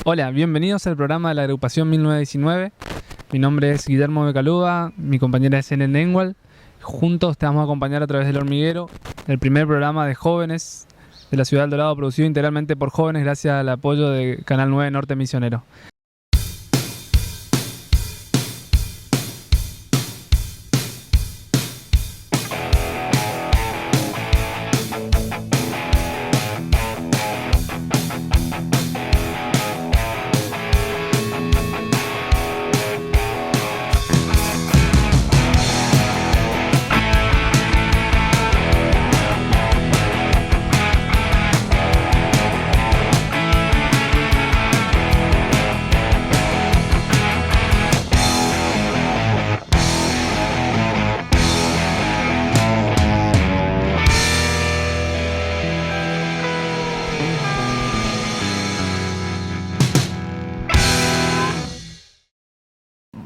Hola, bienvenidos al programa de la agrupación 1919. Mi nombre es Guillermo Becalúa, mi compañera es Ellen Engwall. Juntos te vamos a acompañar a través del Hormiguero, el primer programa de jóvenes de la ciudad del Dorado, producido integralmente por jóvenes gracias al apoyo de Canal 9 Norte Misionero.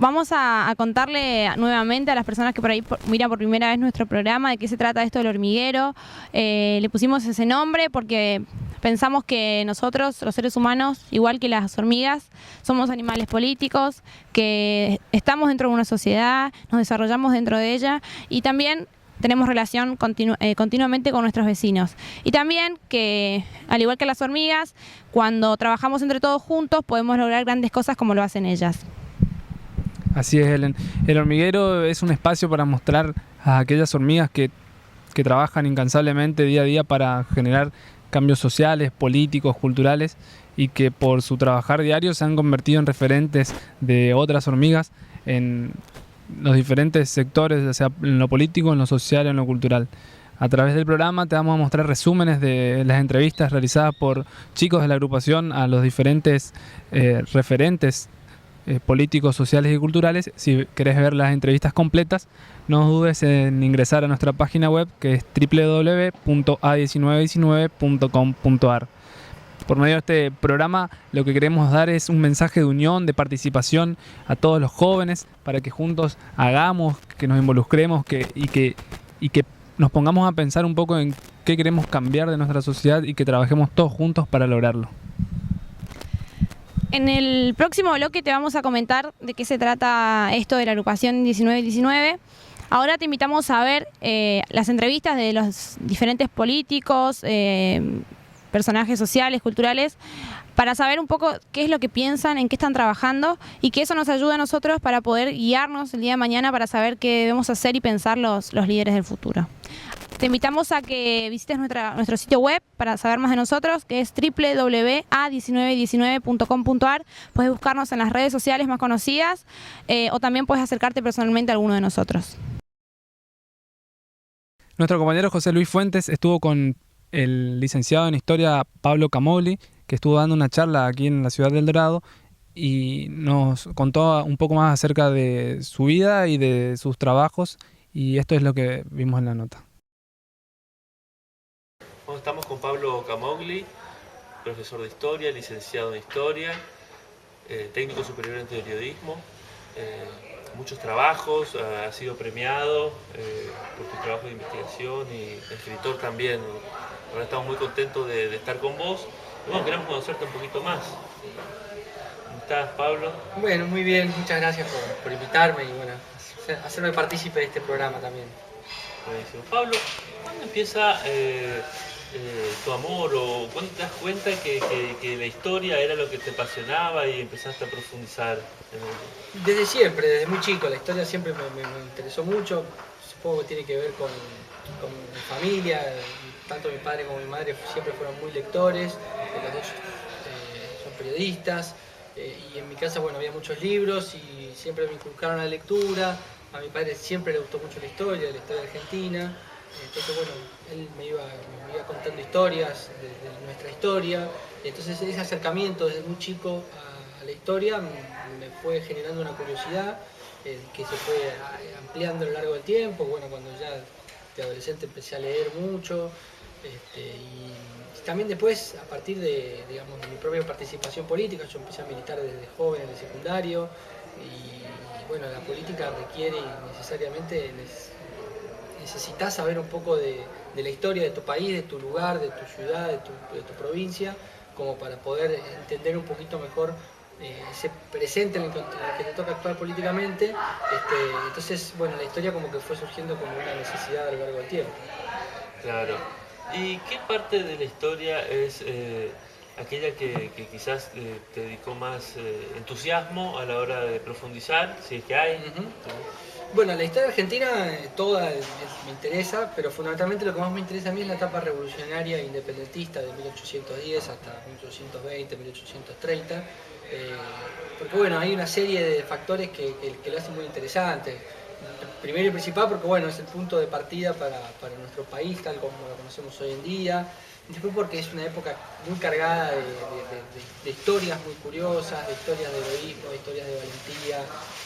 Vamos a contarle nuevamente a las personas que por ahí miran por primera vez nuestro programa de qué se trata esto del hormiguero. Le pusimos ese nombre porque pensamos que nosotros, los seres humanos, igual que las hormigas, somos animales políticos, que estamos dentro de una sociedad, nos desarrollamos dentro de ella y también tenemos relación continuamente con nuestros vecinos. Y también que, al igual que las hormigas, cuando trabajamos entre todos juntos podemos lograr grandes cosas como lo hacen ellas. Así es, Ellen. El hormiguero es un espacio para mostrar a aquellas hormigas que trabajan incansablemente día a día para generar cambios sociales, políticos, culturales y que por su trabajar diario se han convertido en referentes de otras hormigas en los diferentes sectores, ya sea en lo político, en lo social, en lo cultural. A través del programa te vamos a mostrar resúmenes de las entrevistas realizadas por chicos de la agrupación a los diferentes referentes políticos, sociales y culturales. Si querés ver las entrevistas completas, no dudes en ingresar a nuestra página web, que es www.a1919.com.ar. Por medio de este programa lo que queremos dar es un mensaje de unión, de participación a todos los jóvenes para que juntos hagamos, que nos involucremos y que nos pongamos a pensar un poco en qué queremos cambiar de nuestra sociedad y que trabajemos todos juntos para lograrlo. En el próximo bloque te vamos a comentar de qué se trata esto de la agrupación 1919. Ahora te invitamos a ver las entrevistas de los diferentes políticos, personajes sociales, culturales, para saber un poco qué es lo que piensan, en qué están trabajando y que eso nos ayuda a nosotros para poder guiarnos el día de mañana para saber qué debemos hacer y pensar los líderes del futuro. Te invitamos a que visites nuestro sitio web para saber más de nosotros, que es www.a1919.com.ar. Puedes buscarnos en las redes sociales más conocidas o también puedes acercarte personalmente a alguno de nosotros. Nuestro compañero José Luis Fuentes estuvo con el licenciado en Historia Pablo Camogli, que estuvo dando una charla aquí en la ciudad del Dorado y nos contó un poco más acerca de su vida y de sus trabajos, y esto es lo que vimos en la nota. Estamos con Pablo Camogli, profesor de Historia, licenciado en Historia, técnico superior en periodismo, muchos trabajos, ha sido premiado por tu trabajo de investigación y escritor también. Ahora estamos muy contentos de estar con vos y bueno, queremos conocerte un poquito más. ¿Cómo estás, Pablo? Bueno, muy bien, muchas gracias por invitarme y bueno, hacerme partícipe de este programa también. Buenísimo. Pablo, ¿cuándo empieza tu amor o cuándo te das cuenta que la historia era lo que te apasionaba y empezaste a profundizar en ello? Desde siempre, desde muy chico, la historia siempre me interesó mucho. Supongo que tiene que ver con mi familia. Tanto mi padre como mi madre siempre fueron muy lectores, los dos son periodistas, y en mi casa bueno, había muchos libros y siempre me inculcaron la lectura. A mi padre siempre le gustó mucho la historia argentina. Entonces, bueno, él me iba contando historias de nuestra historia. Entonces, ese acercamiento desde muy chico a la historia me fue generando una curiosidad que se fue ampliando a lo largo del tiempo. Bueno, cuando ya de adolescente empecé a leer mucho. Y también después, a partir de mi propia participación política, yo empecé a militar desde joven en el secundario. Y bueno, la política requiere y necesariamente necesitas saber un poco de la historia de tu país, de tu lugar, de tu ciudad, de tu provincia, como para poder entender un poquito mejor ese presente en el que te toca actuar políticamente. Entonces, bueno, la historia como que fue surgiendo como una necesidad a lo largo del tiempo. Claro. ¿Y qué parte de la historia es aquella que quizás te dedicó más entusiasmo a la hora de profundizar, si es que hay? Bueno, la historia argentina toda me interesa, pero fundamentalmente lo que más me interesa a mí es la etapa revolucionaria e independentista de 1810 hasta 1820, 1830, porque bueno, hay una serie de factores que lo hacen muy interesante. Primero y principal porque bueno, es el punto de partida para nuestro país, tal como lo conocemos hoy en día. Después porque es una época muy cargada de historias muy curiosas, de historias de heroísmo, de historias de valentía,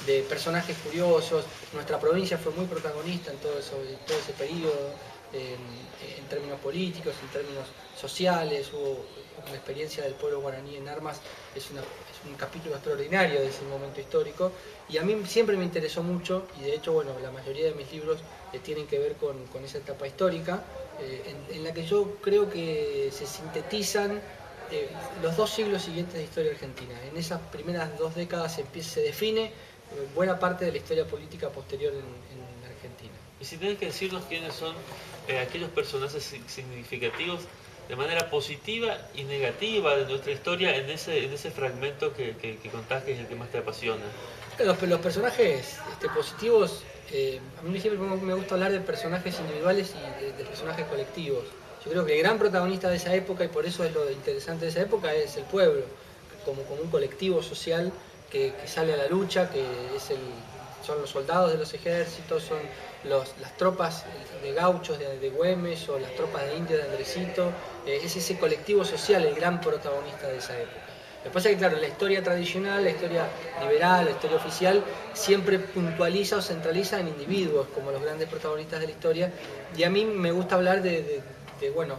de personajes curiosos. Nuestra provincia fue muy protagonista en todo ese periodo, en términos políticos, en términos sociales. Hubo una experiencia del pueblo guaraní en armas, es un capítulo extraordinario de ese momento histórico. Y a mí siempre me interesó mucho, y de hecho, bueno, la mayoría de mis libros tienen que ver con esa etapa histórica, en la que yo creo que se sintetizan los 2 siglos siguientes de historia argentina. En esas primeras 2 décadas se define buena parte de la historia política posterior en Argentina. Y si tenés que decirnos quiénes son aquellos personajes significativos de manera positiva y negativa de nuestra historia en ese fragmento que contás, que es el que más te apasiona. Los personajes positivos, a mí siempre me gusta hablar de personajes individuales y de personajes colectivos. Yo creo que el gran protagonista de esa época, y por eso es lo interesante de esa época, es el pueblo, como un colectivo social que sale a la lucha, que son los soldados de los ejércitos, son las tropas de gauchos de Güemes o las tropas de indios de Andresito. Es ese colectivo social el gran protagonista de esa época. Lo que pasa es que, claro, la historia tradicional, la historia liberal, la historia oficial, siempre puntualiza o centraliza en individuos como los grandes protagonistas de la historia, y a mí me gusta hablar bueno,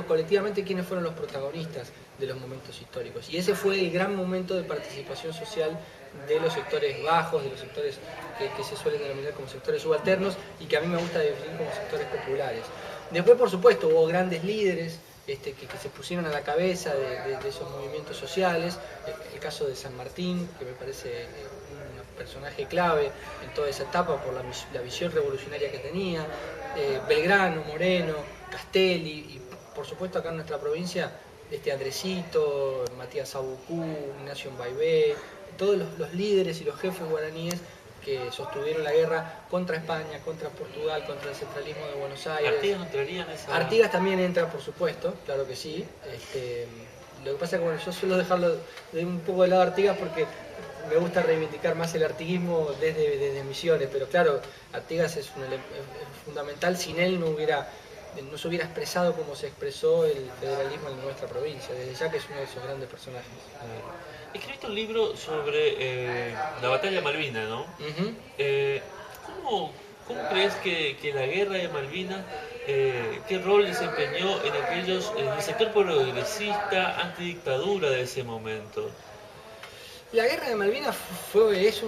colectivamente quiénes fueron los protagonistas de los momentos históricos. Y ese fue el gran momento de participación social de los sectores bajos, de los sectores que se suelen denominar como sectores subalternos y que a mí me gusta definir como sectores populares. Después, por supuesto, hubo grandes líderes que se pusieron a la cabeza de esos movimientos sociales. El caso de San Martín, que me parece un personaje clave en toda esa etapa por la visión revolucionaria que tenía. Belgrano, Moreno, Castelli y por supuesto acá en nuestra provincia Andresito, Matías Abucú, Ignacio Mbaibé, todos los líderes y los jefes guaraníes que sostuvieron la guerra contra España, contra Portugal, contra el centralismo de Buenos Aires. ¿Artigas entraría en esa...? Artigas también entra, por supuesto, claro que sí. Lo que pasa es que bueno, yo suelo dejarlo de un poco de lado Artigas porque me gusta reivindicar más el artiguismo desde Misiones, pero claro, Artigas es fundamental. Sin él no se hubiera expresado como se expresó el federalismo en nuestra provincia, desde ya que es uno de esos grandes personajes. Escribiste un libro sobre la batalla de Malvinas, ¿no? ¿Cómo crees que la guerra de Malvinas, qué rol desempeñó en el sector progresista antidictadura de ese momento? La guerra de Malvinas es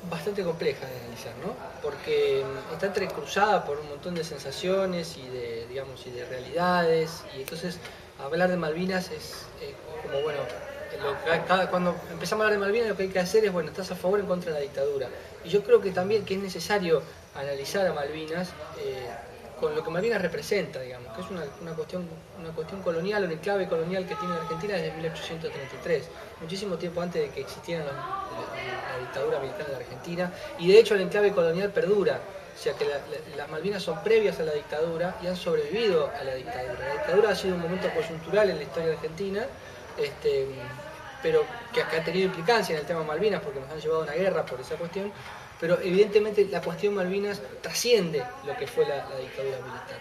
bastante compleja de analizar, ¿no? Porque está entrecruzada por un montón de sensaciones y de realidades, y entonces hablar de Malvinas es como, bueno, cuando empezamos a hablar de Malvinas lo que hay que hacer es, bueno, estás a favor o en contra de la dictadura. Y yo creo que también que es necesario analizar a Malvinas con lo que Malvinas representa, digamos, que es una cuestión colonial, un enclave colonial que tiene la Argentina desde 1833, muchísimo tiempo antes de que existiera la dictadura militar en la Argentina, y de hecho el enclave colonial perdura, o sea que las Malvinas son previas a la dictadura y han sobrevivido a la dictadura. La dictadura ha sido un momento coyuntural en la historia argentina, pero que ha tenido implicancia en el tema Malvinas porque nos han llevado a una guerra por esa cuestión. Pero evidentemente la cuestión Malvinas trasciende lo que fue la dictadura militar.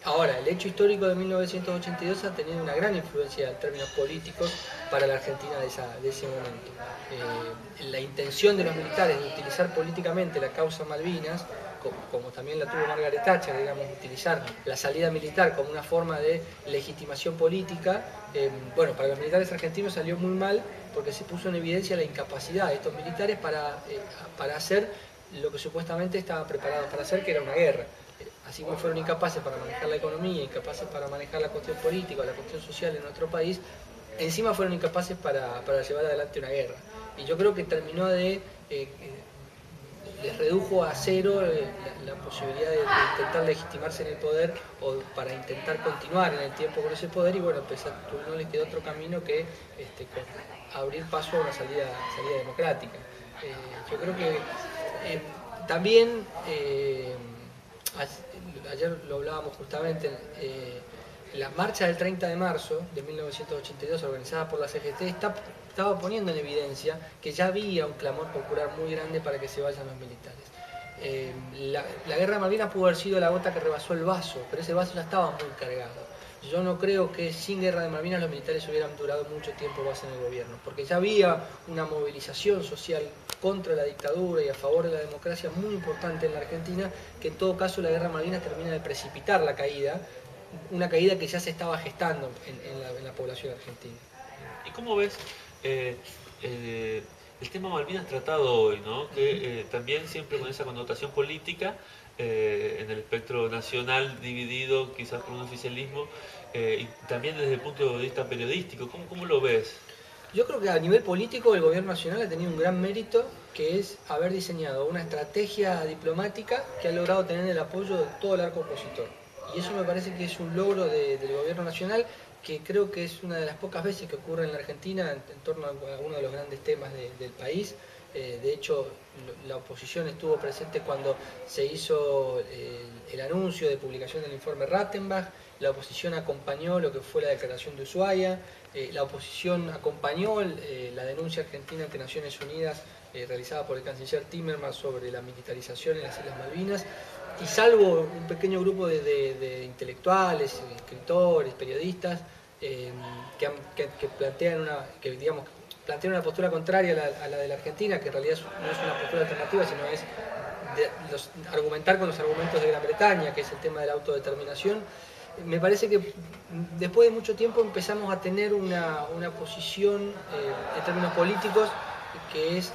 Ahora, el hecho histórico de 1982 ha tenido una gran influencia en términos políticos para la Argentina de ese momento. La intención de los militares de utilizar políticamente la causa Malvinas, como también la tuvo Margaret Thatcher, digamos, utilizar la salida militar como una forma de legitimación política, bueno, para los militares argentinos salió muy mal porque se puso en evidencia la incapacidad de estos militares para hacer lo que supuestamente estaban preparados para hacer, que era una guerra. así como fueron incapaces para manejar la economía, incapaces para manejar la cuestión política o la cuestión social en nuestro país, encima fueron incapaces para llevar adelante una guerra. Y yo creo que terminó de... les redujo a cero la posibilidad de intentar legitimarse en el poder o para intentar continuar en el tiempo con ese poder, y bueno, no les quedó otro camino que abrir paso a una salida democrática. Yo creo que también, ayer lo hablábamos justamente, la marcha del 30 de marzo de 1982 organizada por la CGT estaba poniendo en evidencia que ya había un clamor popular muy grande para que se vayan los militares. La guerra de Malvinas pudo haber sido la gota que rebasó el vaso, pero ese vaso ya estaba muy cargado. Yo no creo que sin guerra de Malvinas los militares hubieran durado mucho tiempo más en el gobierno, porque ya había una movilización social contra la dictadura y a favor de la democracia muy importante en la Argentina, que en todo caso la guerra de Malvinas termina de precipitar la caída, una caída que ya se estaba gestando en la población argentina. ¿Y cómo ves el tema Malvinas tratado hoy, ¿no? Que también siempre con esa connotación política, en el espectro nacional dividido quizás por un oficialismo, y también desde el punto de vista periodístico? ¿Cómo lo ves? Yo creo que a nivel político el gobierno nacional ha tenido un gran mérito, que es haber diseñado una estrategia diplomática que ha logrado tener el apoyo de todo el arco opositor. Y eso me parece que es un logro del gobierno nacional, que creo que es una de las pocas veces que ocurre en la Argentina en torno a uno de los grandes temas del país. De hecho, la oposición estuvo presente cuando se hizo el anuncio de publicación del informe Rattenbach, la oposición acompañó lo que fue la declaración de Ushuaia, la oposición acompañó la denuncia argentina ante Naciones Unidas realizada por el canciller Timmermans sobre la militarización en las Islas Malvinas, y salvo un pequeño grupo de intelectuales, escritores, periodistas, que plantean una postura contraria a la de la Argentina, que en realidad no es una postura alternativa, sino es argumentar con los argumentos de Gran Bretaña, que es el tema de la autodeterminación. Me parece que después de mucho tiempo empezamos a tener una posición en términos políticos que es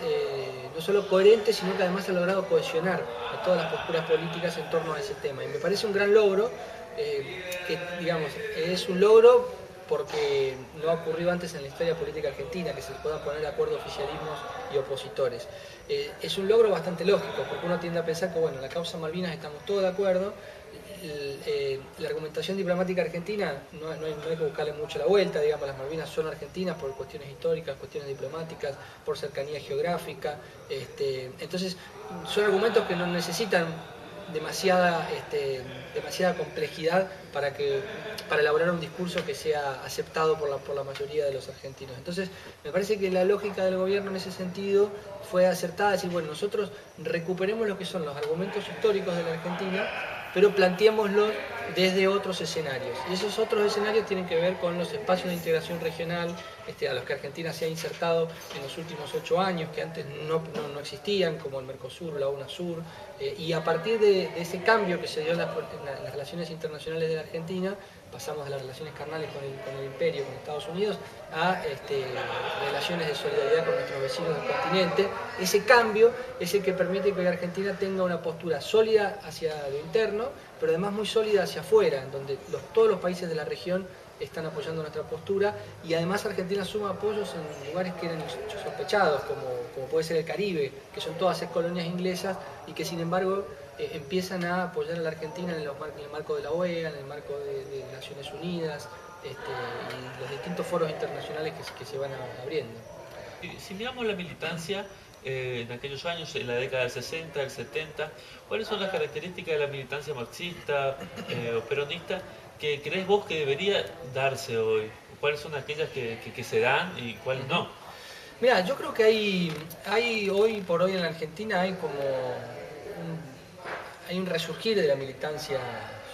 no solo coherente, sino que además ha logrado cohesionar a todas las posturas políticas en torno a ese tema. Y me parece un gran logro, que digamos, es un logro porque no ha ocurrido antes en la historia política argentina, que se puedan poner de acuerdo oficialismos y opositores. Es un logro bastante lógico, porque uno tiende a pensar que, bueno, en la causa Malvinas estamos todos de acuerdo. La argumentación diplomática argentina no hay que buscarle mucho la vuelta, digamos, las Malvinas son argentinas por cuestiones históricas, cuestiones diplomáticas, por cercanía geográfica, entonces son argumentos que no necesitan demasiada complejidad para elaborar un discurso que sea aceptado por la mayoría de los argentinos. Entonces me parece que la lógica del gobierno en ese sentido fue acertada, decir, bueno, nosotros recuperemos lo que son los argumentos históricos de la Argentina, pero planteémoslos desde otros escenarios. Y esos otros escenarios tienen que ver con los espacios de integración regional a los que Argentina se ha insertado en los últimos 8 años, que antes no existían, como el Mercosur, la UNASUR, y a partir de ese cambio que se dio en las relaciones internacionales de la Argentina, pasamos de las relaciones carnales con el imperio, con Estados Unidos, a relaciones de solidaridad con nuestros vecinos del continente. Ese cambio es el que permite que Argentina tenga una postura sólida hacia lo interno, pero además muy sólida hacia afuera, en donde todos los países de la región están apoyando nuestra postura, y además Argentina suma apoyos en lugares que eran sospechados, como puede ser el Caribe, que son todas colonias inglesas y que sin embargo empiezan a apoyar a la Argentina en el marco de la OEA, en el marco de Naciones Unidas, y los distintos foros internacionales que se van abriendo. Si miramos la militancia en aquellos años, en la década del 60, del 70, ¿cuáles son las características de la militancia marxista o peronista que crees vos que debería darse hoy? ¿Cuáles son aquellas que se dan y cuáles no? Mira, yo creo que hay hoy por hoy en la Argentina hay un resurgir de la militancia,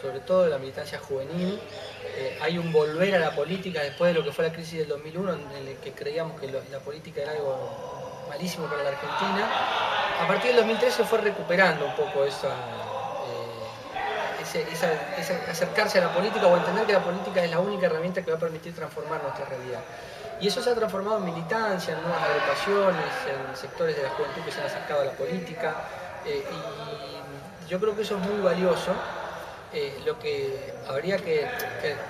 sobre todo de la militancia juvenil. Hay un volver a la política después de lo que fue la crisis del 2001, en el que creíamos que la política era algo malísimo para la Argentina. A partir del 2013 se fue recuperando un poco acercarse a la política, o entender que la política es la única herramienta que va a permitir transformar nuestra realidad. Y eso se ha transformado en militancia, en nuevas agrupaciones, en sectores de la juventud que se han acercado a la política. Y yo creo que eso es muy valioso, lo que habría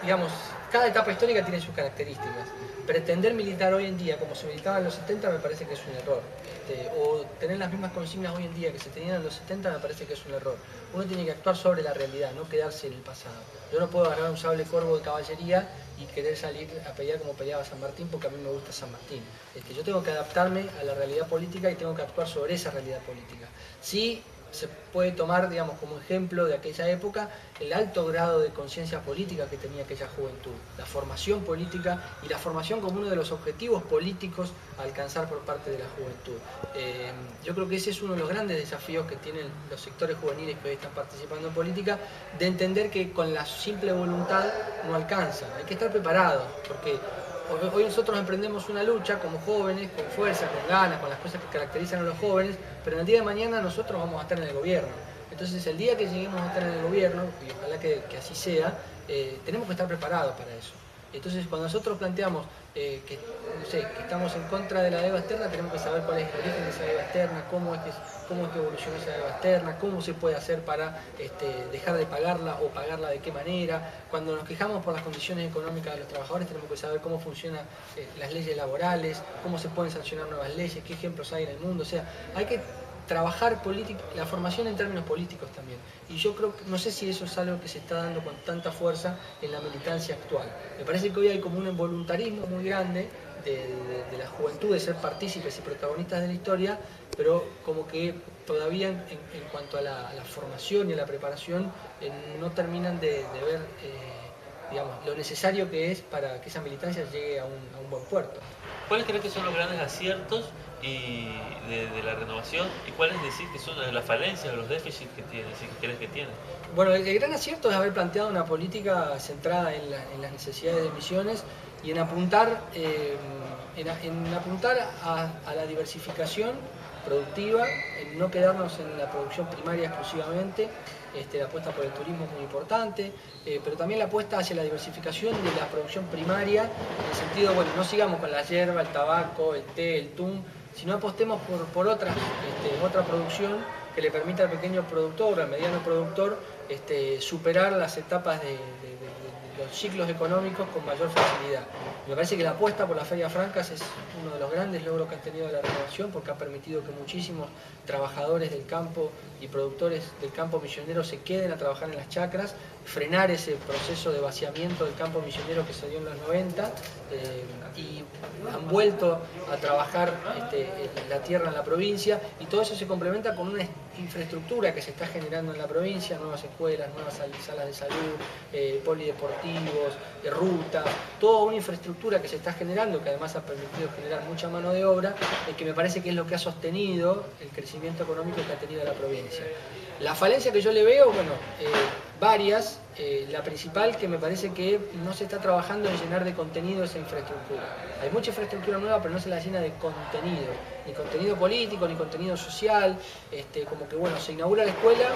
digamos, cada etapa histórica tiene sus características. Pretender militar hoy en día como se militaba en los 70 me parece que es un error. O tener las mismas consignas hoy en día que se tenían en los 70 me parece que es un error. Uno tiene que actuar sobre la realidad, no quedarse en el pasado. Yo no puedo agarrar un sable corvo de caballería y querer salir a pelear como peleaba San Martín porque a mí me gusta San Martín. Yo tengo que adaptarme a la realidad política y tengo que actuar sobre esa realidad política. Sí, se puede tomar, digamos, como ejemplo de aquella época el alto grado de conciencia política que tenía aquella juventud, la formación política y la formación como uno de los objetivos políticos a alcanzar por parte de la juventud. Yo creo que ese es uno de los grandes desafíos que tienen los sectores juveniles que hoy están participando en política, de entender que con la simple voluntad no alcanza, hay que estar preparados, porque hoy nosotros emprendemos una lucha como jóvenes, con fuerza, con ganas, con las cosas que caracterizan a los jóvenes, pero en el día de mañana nosotros vamos a estar en el gobierno. Entonces el día que lleguemos a estar en el gobierno, y ojalá que así sea, tenemos que estar preparados para eso. Entonces cuando nosotros planteamos que estamos en contra de la deuda externa, tenemos que saber cuál es el origen de esa deuda externa, cómo es que evolucionó esa deuda externa, cómo se puede hacer para dejar de pagarla o pagarla de qué manera. Cuando nos quejamos por las condiciones económicas de los trabajadores, tenemos que saber cómo funcionan las leyes laborales, cómo se pueden sancionar nuevas leyes, qué ejemplos hay en el mundo. O sea, hay que trabajar la formación en términos políticos también. Y yo creo que, no sé si eso es algo que se está dando con tanta fuerza en la militancia actual. Me parece que hoy hay como un voluntarismo muy grande de la juventud de ser partícipes y protagonistas de la historia, pero como que todavía en cuanto a la formación y a la preparación no terminan de ver digamos, lo necesario que es para que esa militancia llegue a un buen puerto. ¿Cuáles crees que son los grandes aciertos de la renovación y cuáles decís que son las falencias o los déficits que tiene, si crees que tiene? Bueno, el gran acierto es haber planteado una política centrada en las necesidades de Misiones y en apuntar, a la diversificación productiva, en no quedarnos en la producción primaria exclusivamente. La apuesta por el turismo es muy importante, pero también la apuesta hacia la diversificación de la producción primaria, en el sentido, bueno, no sigamos con la hierba, el tabaco, el té, el tum, sino apostemos por otra producción que le permita al pequeño productor, al mediano productor, superar las etapas de los ciclos económicos con mayor facilidad. Me parece que la apuesta por las ferias francas es uno de los grandes logros que han tenido la renovación, porque ha permitido que muchísimos trabajadores del campo y productores del campo misionero se queden a trabajar en las chacras, frenar ese proceso de vaciamiento del campo misionero que se dio en los 90, y han vuelto a trabajar la tierra en la provincia, y todo eso se complementa con una infraestructura que se está generando en la provincia, nuevas escuelas, nuevas salas de salud, polideportivos, rutas, toda una infraestructura que se está generando, que además ha permitido generar mucha mano de obra, que me parece que es lo que ha sostenido el crecimiento económico que ha tenido la provincia. La falencia que yo le veo, bueno, varias. La principal, que me parece que no se está trabajando en llenar de contenido esa infraestructura. Hay mucha infraestructura nueva, pero no se la llena de contenido, ni contenido político, ni contenido social. Como que, bueno, se inaugura la escuela,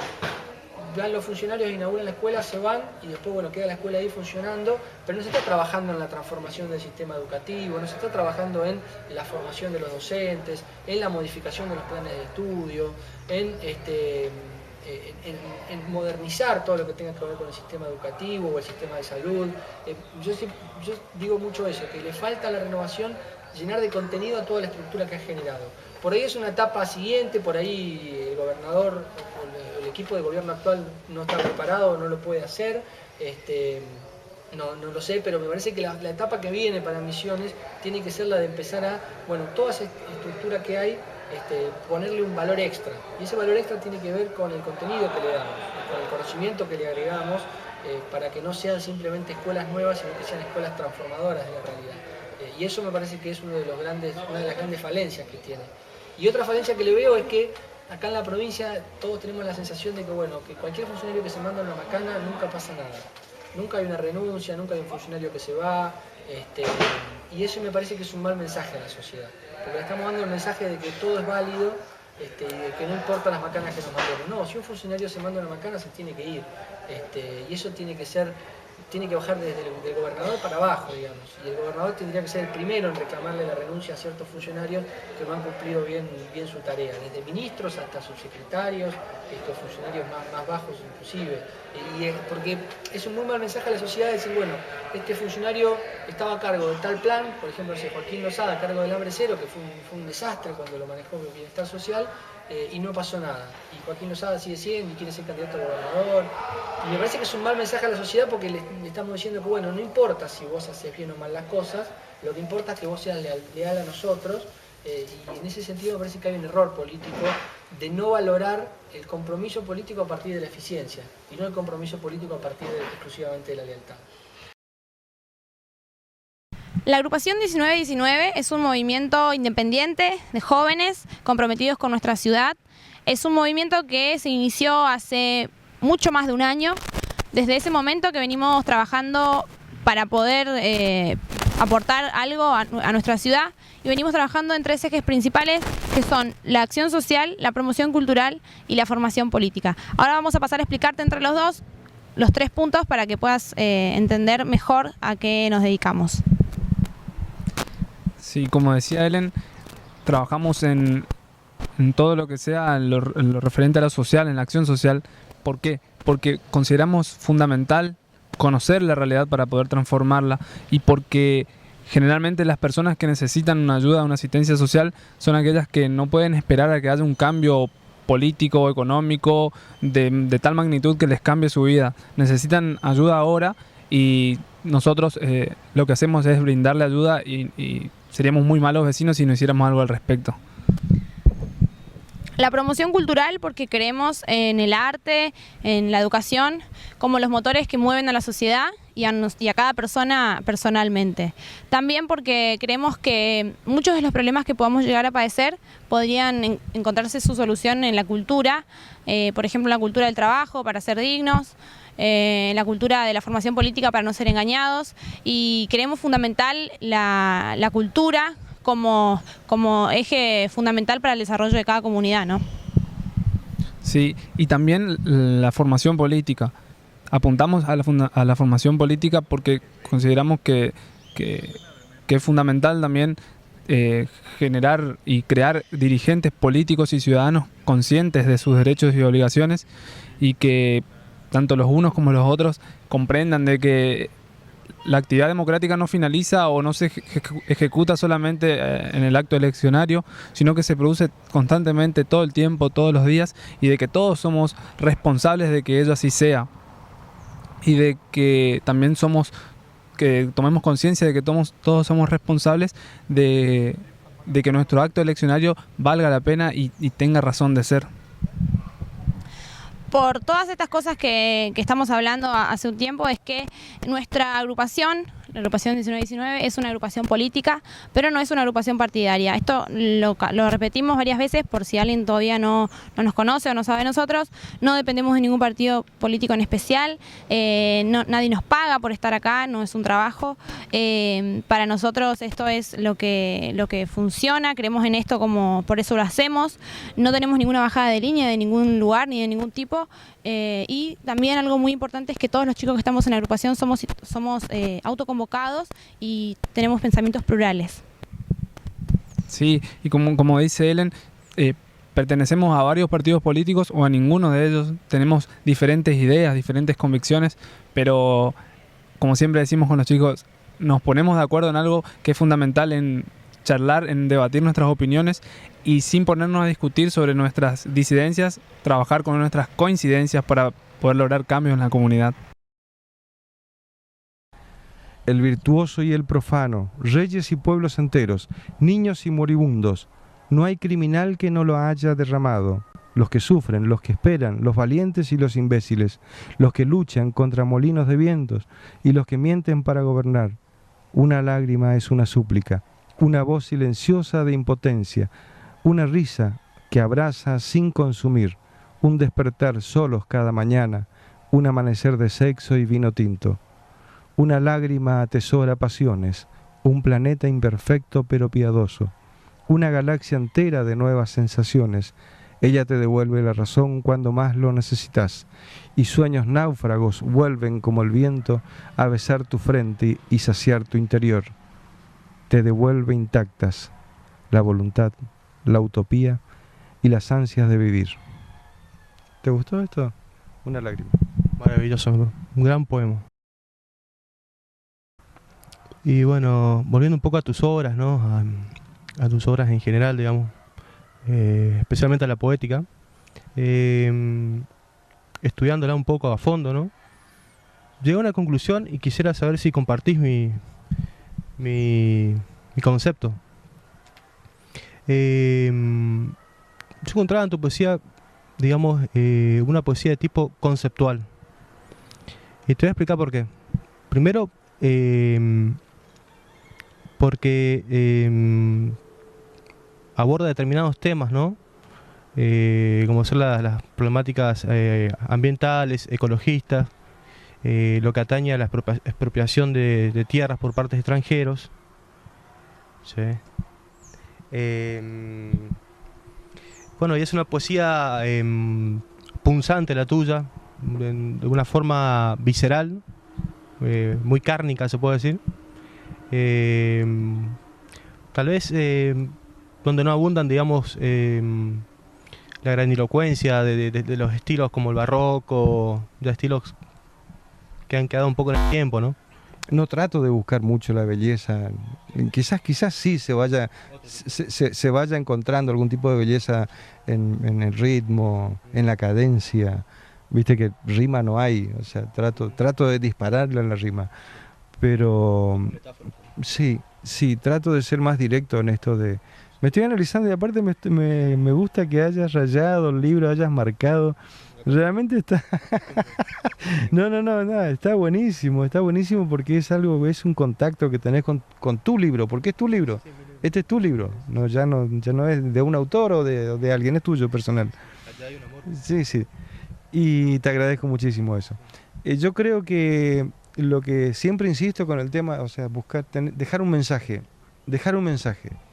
van los funcionarios, inauguran la escuela, se van y después, bueno, queda la escuela ahí funcionando, pero no se está trabajando en la transformación del sistema educativo, no se está trabajando en la formación de los docentes, en la modificación de los planes de estudio, en modernizar todo lo que tenga que ver con el sistema educativo o el sistema de salud. Yo digo mucho eso, que le falta a la renovación llenar de contenido a toda la estructura que ha generado. Por ahí es una etapa siguiente, por ahí el gobernador o el equipo de gobierno actual no está preparado, no lo puede hacer. No lo sé, pero me parece que la etapa que viene para Misiones tiene que ser la de empezar a, bueno, toda esa estructura que hay, ponerle un valor extra. Y ese valor extra tiene que ver con el contenido que le damos, con el conocimiento que le agregamos, para que no sean simplemente escuelas nuevas, sino que sean escuelas transformadoras de la realidad. Y eso me parece que es una de las grandes falencias que tiene. Y otra falencia que le veo es que acá en la provincia todos tenemos la sensación de que, bueno, que cualquier funcionario que se manda a una macana nunca pasa nada. Nunca hay una renuncia, nunca hay un funcionario que se va, y eso me parece que es un mal mensaje a la sociedad, porque le estamos dando el mensaje de que todo es válido, y de que no importa las macanas que nos mandemos. No, si un funcionario se manda una macana se tiene que ir, y eso tiene tiene que bajar desde del gobernador para abajo, digamos, y el gobernador tendría que ser el primero en reclamarle la renuncia a ciertos funcionarios que no han cumplido bien su tarea, desde ministros hasta subsecretarios, estos funcionarios más bajos inclusive, porque es un muy mal mensaje a la sociedad decir, bueno, este funcionario estaba a cargo de tal plan, por ejemplo, Joaquín Lozada a cargo del Hambre Cero, que fue un desastre cuando lo manejó el Bienestar Social, y no pasó nada. Y Joaquín Lozada sigue siendo y quiere ser candidato a gobernador. Y me parece que es un mal mensaje a la sociedad porque le estamos diciendo que, bueno, no importa si vos haces bien o mal las cosas, lo que importa es que vos seas leal a nosotros. Y en ese sentido me parece que hay un error político de no valorar el compromiso político a partir de la eficiencia y no el compromiso político a partir exclusivamente de la lealtad. La agrupación 1919 es un movimiento independiente de jóvenes comprometidos con nuestra ciudad. Es un movimiento que se inició hace mucho más de un año. Desde ese momento que venimos trabajando para poder aportar algo a nuestra ciudad, y venimos trabajando en 3 ejes principales que son la acción social, la promoción cultural y la formación política. Ahora vamos a pasar a explicarte entre los 3 puntos para que puedas entender mejor a qué nos dedicamos. Sí, como decía Ellen, trabajamos en todo lo que sea en lo referente a lo social, en la acción social. ¿Por qué? Porque consideramos fundamental conocer la realidad para poder transformarla y porque generalmente las personas que necesitan una ayuda, una asistencia social, son aquellas que no pueden esperar a que haya un cambio político o económico de tal magnitud que les cambie su vida. Necesitan ayuda ahora y nosotros lo que hacemos es brindarle ayuda y seríamos muy malos vecinos si no hiciéramos algo al respecto. La promoción cultural porque creemos en el arte, en la educación, como los motores que mueven a la sociedad y a cada persona personalmente. También porque creemos que muchos de los problemas que podamos llegar a padecer podrían encontrarse su solución en la cultura, por ejemplo, la cultura del trabajo para ser dignos, la cultura de la formación política para no ser engañados, y creemos fundamental la cultura como eje fundamental para el desarrollo de cada comunidad, ¿no? Sí, y también la formación política. Apuntamos a la formación política porque consideramos que es fundamental también generar y crear dirigentes políticos y ciudadanos conscientes de sus derechos y obligaciones y que tanto los unos como los otros comprendan de que la actividad democrática no finaliza o no se ejecuta solamente en el acto eleccionario, sino que se produce constantemente todo el tiempo, todos los días, y de que todos somos responsables de que ello así sea. Y de que también que tomemos conciencia de que todos somos responsables de que nuestro acto eleccionario valga la pena y tenga razón de ser. Por todas estas cosas que estamos hablando hace un tiempo, es que nuestra agrupación, la agrupación 1919, es una agrupación política, pero no es una agrupación partidaria. Esto lo repetimos varias veces por si alguien todavía no nos conoce o no sabe de nosotros. No dependemos de ningún partido político en especial, nadie nos paga por estar acá, no es un trabajo. Para nosotros esto es lo que funciona, creemos en esto, por eso lo hacemos. No tenemos ninguna bajada de línea de ningún lugar ni de ningún tipo. Y también algo muy importante es que todos los chicos que estamos en la agrupación somos autoconvocados y tenemos pensamientos plurales. Sí, y como dice Ellen, pertenecemos a varios partidos políticos o a ninguno de ellos. Tenemos diferentes ideas, diferentes convicciones, pero como siempre decimos con los chicos, nos ponemos de acuerdo en algo que es fundamental, en charlar, en debatir nuestras opiniones y sin ponernos a discutir sobre nuestras disidencias, trabajar con nuestras coincidencias para poder lograr cambios en la comunidad. El virtuoso y el profano, reyes y pueblos enteros, niños y moribundos, no hay criminal que no lo haya derramado. Los que sufren, los que esperan, los valientes y los imbéciles, los que luchan contra molinos de vientos y los que mienten para gobernar. Una lágrima es una súplica, una voz silenciosa de impotencia, una risa que abraza sin consumir, un despertar solos cada mañana, un amanecer de sexo y vino tinto. Una lágrima atesora pasiones, un planeta imperfecto pero piadoso, una galaxia entera de nuevas sensaciones, Ella te devuelve la razón cuando más lo necesitas, y sueños náufragos vuelven como el viento a besar tu frente y saciar tu interior. Te devuelve intactas la voluntad, la utopía y las ansias de vivir. ¿Te gustó esto? Una lágrima. Maravilloso, bro. Un gran poema. Y bueno, volviendo un poco a tus obras, ¿no? A tus obras en general, digamos, especialmente a la poética, estudiándola un poco a fondo, ¿no? Llegué a una conclusión y quisiera saber si compartís mi concepto. Yo encontraba en tu poesía, digamos, una poesía de tipo conceptual. Y te voy a explicar por qué. Primero, porque aborda determinados temas, ¿no? Como son las problemáticas ambientales, ecologistas, lo que atañe a la expropiación de tierras por partes de extranjeros. ¿Sí? Bueno, y es una poesía punzante la tuya, de una forma visceral, muy cárnica se puede decir. Tal vez donde no abundan, digamos, la grandilocuencia de los estilos como el barroco, de estilos que han quedado un poco en el tiempo, ¿no? No trato de buscar mucho la belleza. Quizás sí se vaya encontrando algún tipo de belleza en el ritmo, en la cadencia. Viste que rima no hay, o sea, trato de dispararle en la rima. Pero sí, trato de ser más directo en esto de... Me estoy analizando y aparte me gusta que hayas rayado el libro, hayas marcado. Realmente está... No, está buenísimo porque es un contacto que tenés con tu libro, porque es tu libro. Este es tu libro, ya no es de un autor o de alguien, es tuyo personal. Sí, y te agradezco muchísimo eso. Yo creo que lo que siempre insisto con el tema, o sea, dejar un mensaje,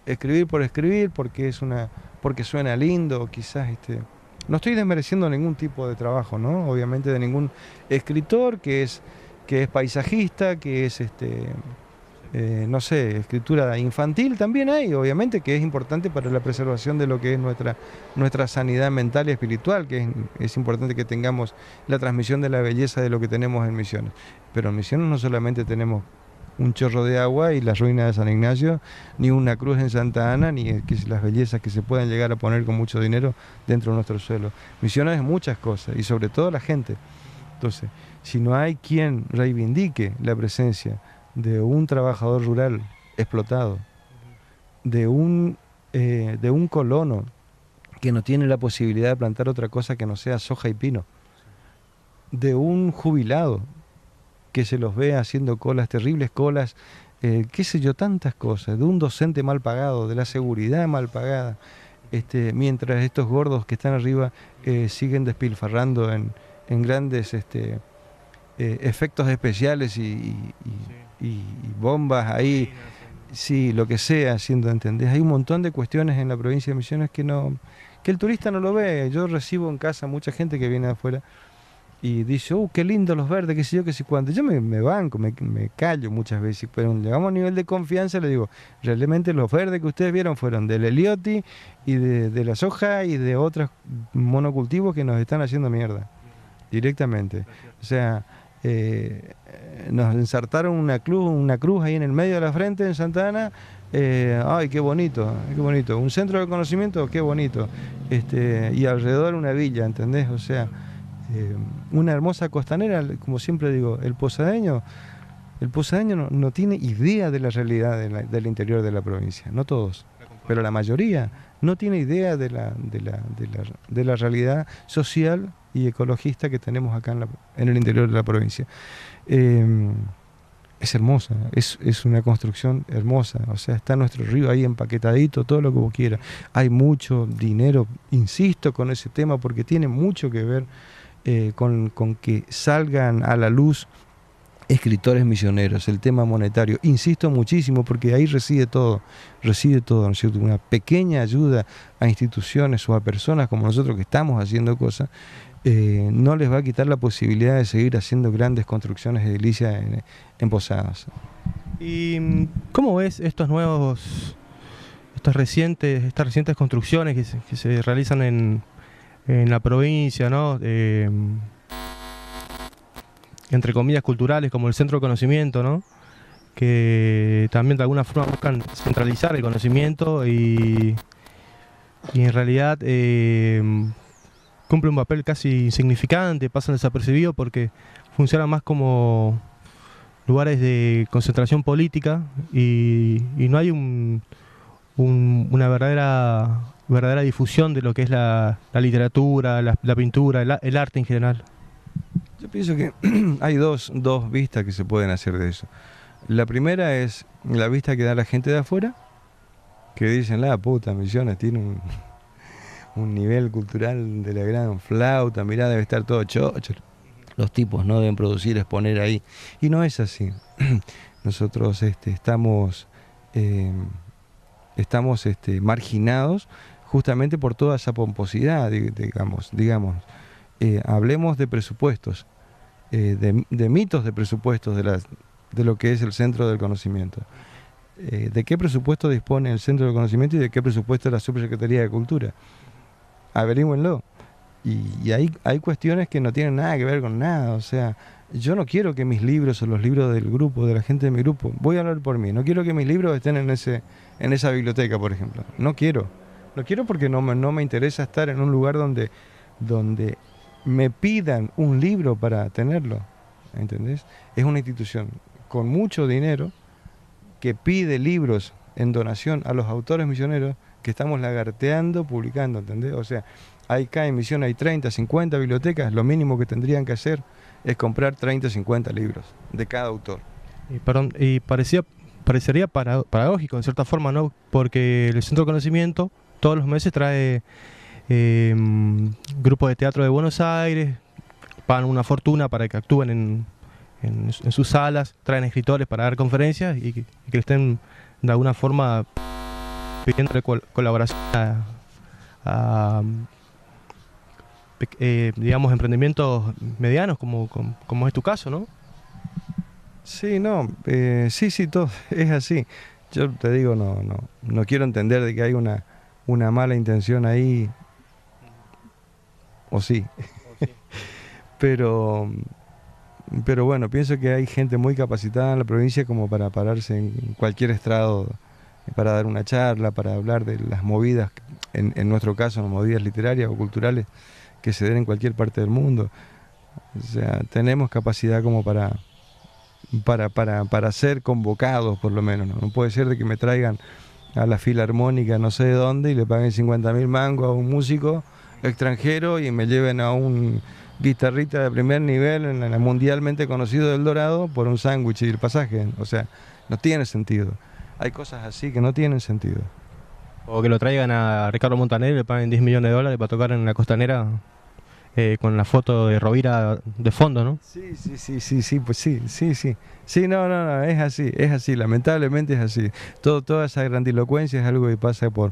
escribir por escribir, porque suena lindo, quizás no estoy desmereciendo ningún tipo de trabajo, ¿no? Obviamente de ningún escritor que es paisajista, que es no sé, escritura infantil también hay, obviamente, que es importante para la preservación de lo que es nuestra sanidad mental y espiritual, que es importante que tengamos la transmisión de la belleza de lo que tenemos en Misiones. Pero en Misiones no solamente tenemos un chorro de agua y las ruinas de San Ignacio, ni una cruz en Santa Ana, ni las bellezas que se pueden llegar a poner con mucho dinero dentro de nuestro suelo. Misiones es muchas cosas, y sobre todo la gente. Entonces, si no hay quien reivindique la presencia de un trabajador rural explotado, de un colono que no tiene la posibilidad de plantar otra cosa que no sea soja y pino, de un jubilado que se los ve haciendo colas, terribles colas, qué sé yo, tantas cosas, de un docente mal pagado, de la seguridad mal pagada, mientras estos gordos que están arriba siguen despilfarrando en grandes efectos especiales y bombas ahí, sí, lo que sea, haciendo, ¿entendés? Hay un montón de cuestiones en la provincia de Misiones que el turista no lo ve. Yo recibo en casa mucha gente que viene de afuera y dice, qué lindo los verdes, qué sé yo, qué sé cuánto. Yo me banco, me callo muchas veces, pero llegamos a nivel de confianza, le digo, realmente los verdes que ustedes vieron fueron del Elioti y de la soja y de otros monocultivos que nos están haciendo mierda, directamente. O sea, nos ensartaron una cruz ahí en el medio de la frente en Santa Ana. Ay, qué bonito, un centro de conocimiento, qué bonito, y alrededor una villa, ¿entendés? O sea, una hermosa costanera, como siempre digo, el posadeño no tiene idea de la realidad del interior de la provincia, no todos, pero la mayoría no tiene idea de la realidad social y ecologista que tenemos acá en el interior de la provincia. Es hermosa, es una construcción hermosa, o sea, está nuestro río ahí empaquetadito, todo lo que vos quieras. Hay mucho dinero, insisto con ese tema, porque tiene mucho que ver con que salgan a la luz escritores misioneros, el tema monetario. Insisto muchísimo porque ahí reside todo, ¿no es cierto? Una pequeña ayuda a instituciones o a personas como nosotros que estamos haciendo cosas, no les va a quitar la posibilidad de seguir haciendo grandes construcciones edilicias en Posadas. ¿Y cómo ves estas recientes construcciones que se realizan en la provincia, ¿no? Entre comillas culturales, como el Centro de Conocimiento, ¿no? Que también de alguna forma buscan centralizar el conocimiento y en realidad cumple un papel casi insignificante, pasan desapercibidos porque funcionan más como lugares de concentración política y no hay una verdadera difusión de lo que es la literatura, la pintura, el arte en general. Yo pienso que hay dos vistas que se pueden hacer de eso. La primera es la vista que da la gente de afuera, que dicen, la puta, Misiones tiene un nivel cultural de la gran flauta, mirá, debe estar todo chocho. Los tipos no deben producir, exponer ahí. Y no es así. Nosotros estamos marginados justamente por toda esa pomposidad, digamos. Hablemos de presupuestos, de mitos de presupuestos de lo que es el Centro del Conocimiento. ¿De qué presupuesto dispone el Centro del Conocimiento y de qué presupuesto la Subsecretaría de Cultura? Averígüenlo. Y hay cuestiones que no tienen nada que ver con nada. O sea, yo no quiero que mis libros o los libros del grupo, de la gente de mi grupo, voy a hablar por mí, no quiero que mis libros estén en esa biblioteca, por ejemplo. No quiero porque no me interesa estar en un lugar donde me pidan un libro para tenerlo, ¿entendés? Es una institución con mucho dinero que pide libros en donación a los autores misioneros que estamos lagarteando, publicando, ¿entendés? O sea, acá en Misión hay 30, 50 bibliotecas, lo mínimo que tendrían que hacer es comprar 30, 50 libros de cada autor. Y parecería paradójico en cierta forma, ¿no? Porque el Centro de Conocimiento todos los meses trae grupos de teatro de Buenos Aires, pagan una fortuna para que actúen en sus salas, traen escritores para dar conferencias y que le estén de alguna forma pidiéndole colaboración a digamos, emprendimientos medianos como es tu caso, ¿no? Sí, no, sí, todo es así. Yo te digo, no quiero entender de que hay una mala intención ahí, o sí. pero bueno, pienso que hay gente muy capacitada en la provincia como para pararse en cualquier estrado para dar una charla, para hablar de las movidas, en nuestro caso, movidas literarias o culturales que se den en cualquier parte del mundo. O sea, tenemos capacidad como para ser convocados, por lo menos. No puede ser de que me traigan a la filarmónica no sé de dónde y le paguen 50.000 mangos a un músico extranjero y me lleven a un guitarrista de primer nivel en el mundialmente conocido del Dorado por un sándwich y el pasaje. O sea, no tiene sentido. Hay cosas así que no tienen sentido. O que lo traigan a Ricardo Montaner y le paguen $10 millones para tocar en la Costanera con la foto de Rovira de fondo, ¿no? Sí, pues sí. Sí, no, es así, lamentablemente es así. Toda esa grandilocuencia es algo que pasa por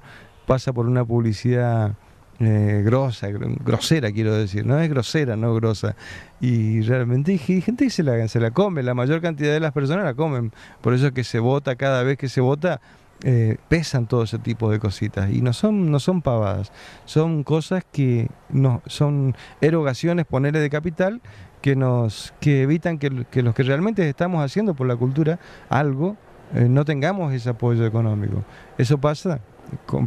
una publicidad grosera, quiero decir. No es grosera, no grosa. Y realmente hay gente que se la come, la mayor cantidad de las personas la comen. Por eso es que se vota, cada vez que se vota, pesan todo ese tipo de cositas y no son pavadas, son cosas que no son erogaciones, ponerle de capital que evitan que los que realmente estamos haciendo por la cultura algo no tengamos ese apoyo económico. Eso pasa,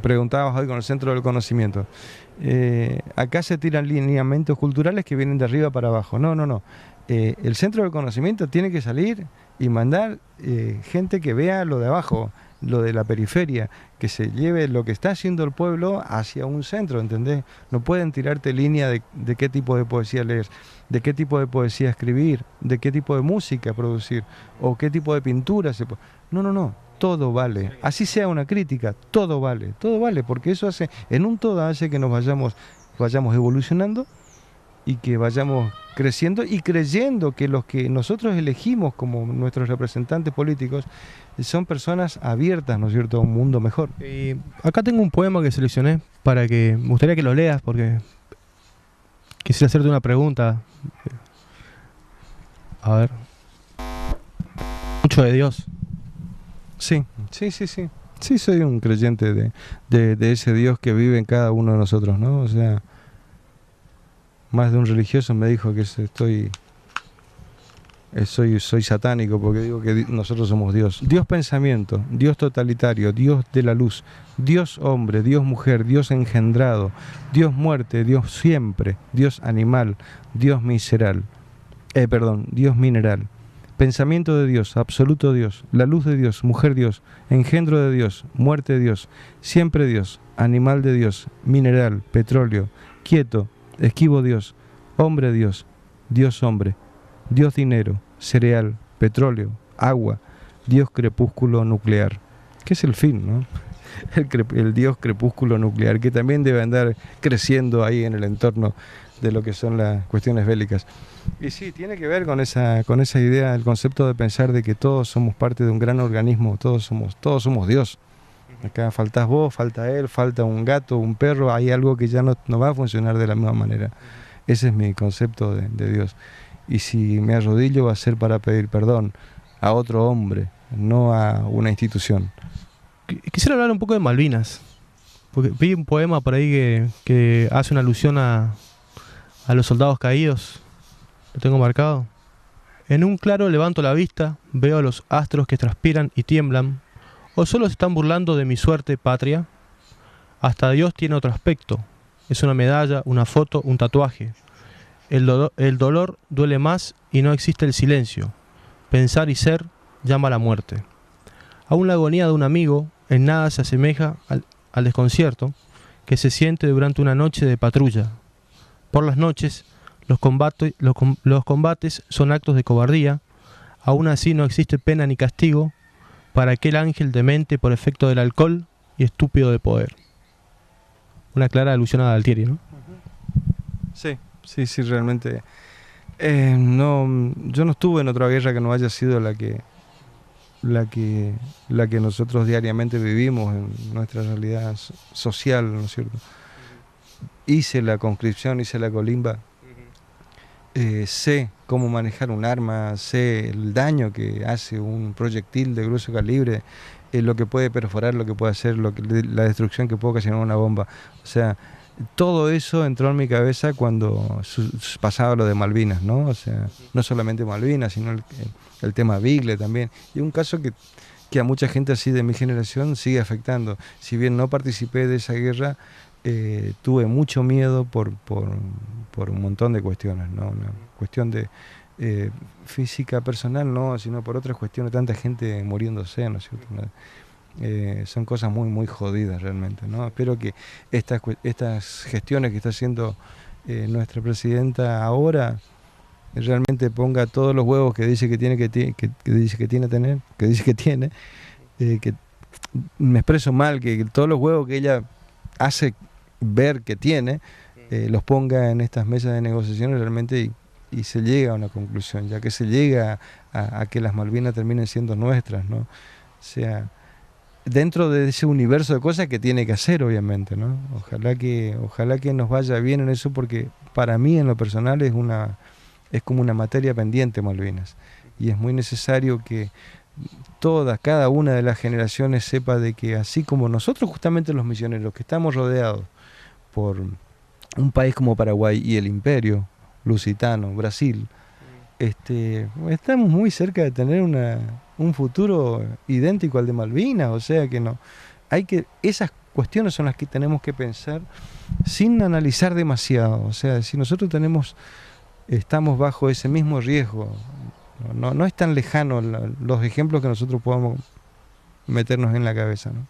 preguntabas hoy con el Centro del Conocimiento. Acá se tiran lineamientos culturales que vienen de arriba para abajo. No. El Centro del Conocimiento tiene que salir y mandar gente que vea lo de abajo, lo de la periferia, que se lleve lo que está haciendo el pueblo hacia un centro, ¿entendés? No pueden tirarte línea de qué tipo de poesía leer, de qué tipo de poesía escribir, de qué tipo de música producir, o qué tipo de pintura se puede... No, todo vale. Así sea una crítica, todo vale, porque eso hace, en un todo hace que nos vayamos evolucionando y que vayamos creciendo y creyendo que los que nosotros elegimos como nuestros representantes políticos son personas abiertas, ¿no es cierto?, a un mundo mejor. Acá tengo un poema que seleccioné para que me gustaría que lo leas porque quisiera hacerte una pregunta. A ver. Mucho de Dios. Sí. Sí, soy un creyente de ese Dios que vive en cada uno de nosotros, ¿no? O sea, más de un religioso me dijo que soy satánico porque digo que nosotros somos Dios. Dios pensamiento, Dios totalitario, Dios de la luz, Dios hombre, Dios mujer, Dios engendrado, Dios muerte, Dios siempre, Dios animal, Dios mineral. Dios mineral. Pensamiento de Dios, absoluto Dios, la luz de Dios, mujer Dios, engendro de Dios, muerte de Dios, siempre Dios, animal de Dios, mineral, petróleo, quieto, esquivo Dios, hombre Dios, Dios hombre, Dios dinero, cereal, petróleo, agua, Dios crepúsculo nuclear. ¿Qué es el fin, no? El Dios crepúsculo nuclear, que también debe andar creciendo ahí en el entorno de lo que son las cuestiones bélicas. Y sí, tiene que ver con esa idea, el concepto de pensar de que todos somos parte de un gran organismo, todos somos Dios. Acá faltás vos, falta él, falta un gato, un perro, hay algo que ya no va a funcionar de la misma manera. Ese es mi concepto de Dios. Y si me arrodillo va a ser para pedir perdón a otro hombre, no a una institución. Quisiera hablar un poco de Malvinas, porque vi un poema por ahí que hace una alusión a los soldados caídos. Lo tengo marcado. En un claro levanto la vista, veo a los astros que transpiran y tiemblan, o solo se están burlando de mi suerte, patria. Hasta Dios tiene otro aspecto, es una medalla, una foto, un tatuaje. El dolor duele más y no existe el silencio. Pensar y ser llama a la muerte. Aún la agonía de un amigo en nada se asemeja al desconcierto que se siente durante una noche de patrulla. Por las noches, los combates son actos de cobardía, aún así no existe pena ni castigo para aquel ángel demente por efecto del alcohol y estúpido de poder. Una clara alusión a Altieri, ¿no? Sí, realmente. Yo no estuve en otra guerra que no haya sido la que nosotros diariamente vivimos en nuestra realidad social, ¿no es cierto? Hice la conscripción, hice la colimba. Sé cómo manejar un arma, sé el daño que hace un proyectil de grueso calibre, lo que puede perforar, lo que puede hacer, la destrucción que puede ocasionar una bomba. O sea, todo eso entró en mi cabeza cuando pasaba lo de Malvinas, ¿no? O sea, no solamente Malvinas, sino el tema Bigle también. Y un caso que a mucha gente así de mi generación sigue afectando. Si bien no participé de esa guerra, tuve mucho miedo por un montón de cuestiones, ¿no? Una cuestión de física personal, no, sino por otras cuestiones, tanta gente muriéndose, ¿no es cierto? Son cosas muy, muy jodidas realmente, ¿no? Espero que estas gestiones que está haciendo nuestra presidenta ahora realmente ponga todos los huevos que dice que tiene, que me expreso mal, que todos los huevos que ella hace ver que tiene, los ponga en estas mesas de negociaciones realmente y se llega a una conclusión, ya que se llega a que las Malvinas terminen siendo nuestras, ¿no? O sea, dentro de ese universo de cosas que tiene que hacer, obviamente, ¿no? Ojalá que nos vaya bien en eso, porque para mí en lo personal es como una materia pendiente Malvinas, y es muy necesario que cada una de las generaciones sepa de que así como nosotros, justamente los misioneros, que estamos rodeados por un país como Paraguay y el imperio lusitano, Brasil, estamos muy cerca de tener un futuro idéntico al de Malvinas. O sea que esas cuestiones son las que tenemos que pensar sin analizar demasiado. O sea, si nosotros estamos bajo ese mismo riesgo, no es tan lejano los ejemplos que nosotros podamos meternos en la cabeza, ¿no?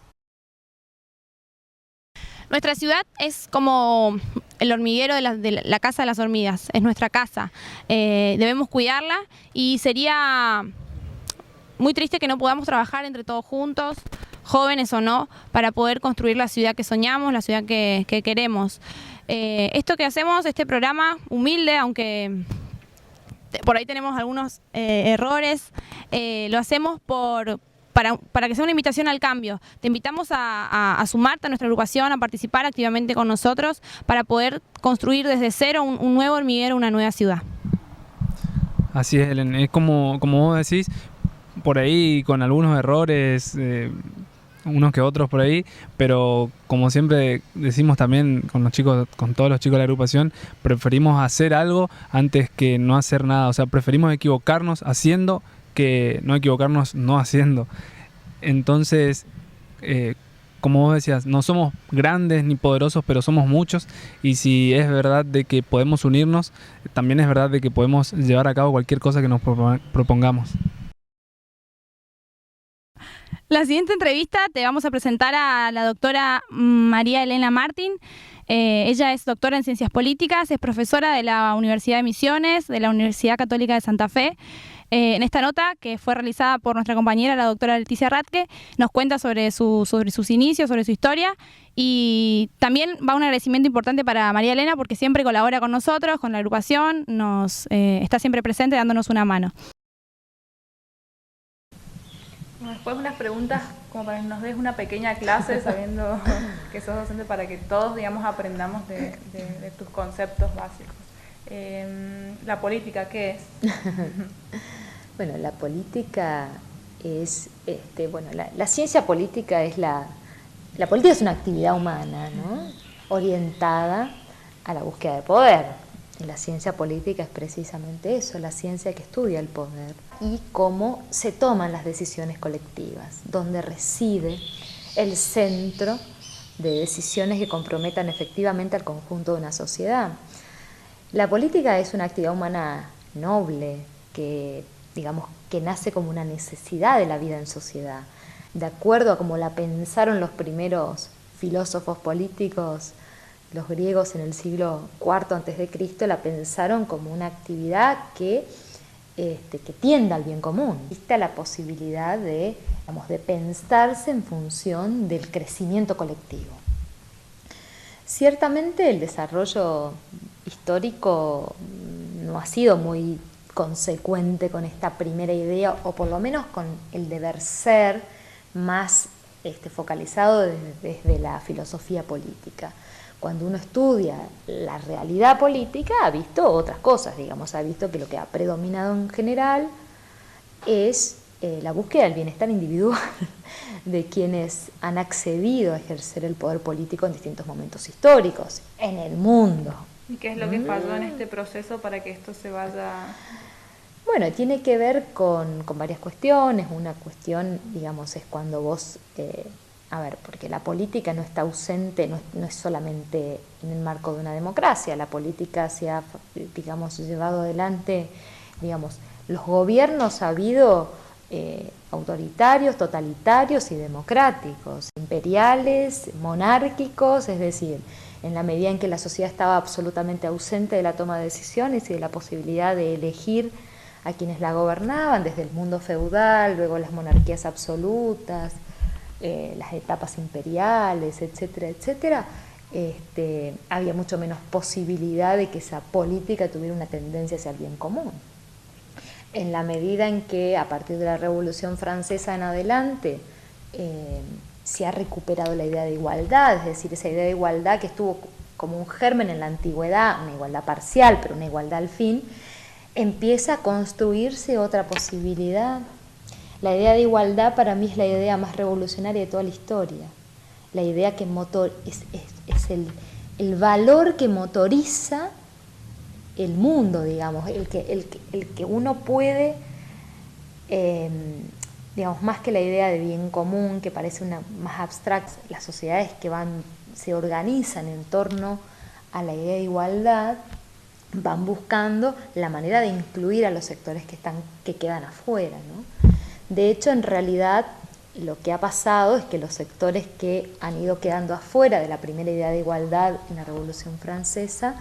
Nuestra ciudad es como el hormiguero de la casa de las hormigas, es nuestra casa. Debemos cuidarla y sería muy triste que no podamos trabajar entre todos juntos, jóvenes o no, para poder construir la ciudad que soñamos, la ciudad que queremos. Esto que hacemos, este programa humilde, aunque por ahí tenemos algunos errores, lo hacemos para que sea una invitación al cambio. Te invitamos a sumarte a nuestra agrupación, a participar activamente con nosotros para poder construir desde cero un nuevo hormiguero, una nueva ciudad. Así es, Helen. Es como vos decís, por ahí con algunos errores, unos que otros por ahí, pero como siempre decimos también con todos los chicos de la agrupación, preferimos hacer algo antes que no hacer nada. O sea, preferimos equivocarnos haciendo que no equivocarnos no haciendo. Entonces, como vos decías, no somos grandes ni poderosos, pero somos muchos, y si es verdad de que podemos unirnos, también es verdad de que podemos llevar a cabo cualquier cosa que nos propongamos. La siguiente entrevista te vamos a presentar a la doctora María Elena Martín. Ella es doctora en Ciencias Políticas, es profesora de la Universidad de Misiones, de la Universidad Católica de Santa Fe. En esta nota, que fue realizada por nuestra compañera, la doctora Leticia Radke, nos cuenta sobre sus inicios, sobre su historia, y también va un agradecimiento importante para María Elena porque siempre colabora con nosotros, con la agrupación, está siempre presente dándonos una mano. Después unas preguntas como para que nos des una pequeña clase, sabiendo que sos docente, para que todos, digamos, aprendamos de tus conceptos básicos. La política, ¿qué es? Bueno, la política es, la ciencia política es la política es una actividad humana, ¿no? Orientada a la búsqueda de poder. Y la ciencia política es precisamente eso, la ciencia que estudia el poder y cómo se toman las decisiones colectivas, donde reside el centro de decisiones que comprometan efectivamente al conjunto de una sociedad. La política es una actividad humana noble que nace como una necesidad de la vida en sociedad. De acuerdo a cómo la pensaron los primeros filósofos políticos, los griegos en el siglo IV a.C., la pensaron como una actividad que tienda al bien común. Existe la posibilidad de pensarse en función del crecimiento colectivo. Ciertamente el desarrollo histórico no ha sido muy consecuente con esta primera idea, o por lo menos con el deber ser más focalizado desde la filosofía política. Cuando uno estudia la realidad política ha visto otras cosas, ha visto que lo que ha predominado en general es la búsqueda del bienestar individual de quienes han accedido a ejercer el poder político en distintos momentos históricos en el mundo. ¿Y qué es lo que falló en este proceso para que esto se vaya...? Bueno, tiene que ver con varias cuestiones. Una cuestión, es cuando vos... porque la política no está ausente, no es solamente en el marco de una democracia. La política se ha, llevado adelante, los gobiernos ha habido autoritarios, totalitarios y democráticos, imperiales, monárquicos, es decir, en la medida en que la sociedad estaba absolutamente ausente de la toma de decisiones y de la posibilidad de elegir a quienes la gobernaban, desde el mundo feudal, luego las monarquías absolutas, las etapas imperiales, etcétera, etcétera, había mucho menos posibilidad de que esa política tuviera una tendencia hacia el bien común. En la medida en que a partir de la Revolución Francesa en adelante se ha recuperado la idea de igualdad, es decir, esa idea de igualdad que estuvo como un germen en la antigüedad, una igualdad parcial, pero una igualdad al fin, empieza a construirse otra posibilidad. La idea de igualdad para mí es la idea más revolucionaria de toda la historia. La idea que es el valor que motoriza el mundo, el que uno puede, más que la idea de bien común, que parece una más abstracta. Las sociedades que se organizan en torno a la idea de igualdad van buscando la manera de incluir a los sectores que quedan afuera, ¿no? De hecho, en realidad, lo que ha pasado es que los sectores que han ido quedando afuera de la primera idea de igualdad en la Revolución Francesa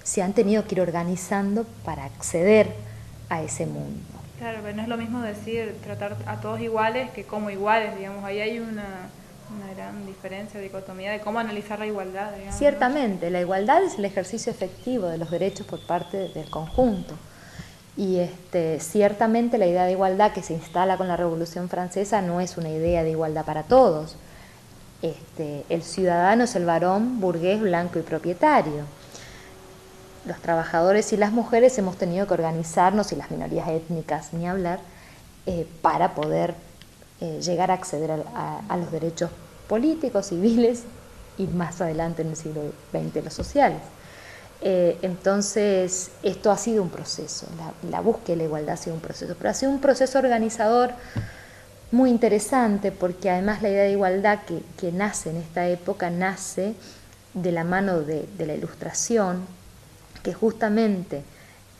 se han tenido que ir organizando para acceder a ese mundo. Claro, pero no es lo mismo decir tratar a todos iguales que como iguales, ahí hay una gran diferencia, dicotomía de cómo analizar la igualdad, digamos, Ciertamente, ¿no? La igualdad es el ejercicio efectivo de los derechos por parte del conjunto. Y ciertamente la idea de igualdad que se instala con la Revolución Francesa no es una idea de igualdad para todos. El ciudadano es el varón burgués, blanco y propietario. Los trabajadores y las mujeres hemos tenido que organizarnos, y las minorías étnicas ni hablar, para poder llegar a acceder a los derechos políticos, civiles y más adelante en el siglo XX los sociales. Entonces, esto ha sido un proceso, la búsqueda de la igualdad ha sido un proceso, pero ha sido un proceso organizador muy interesante, porque además la idea de igualdad que nace en esta época nace de la mano de la Ilustración, que justamente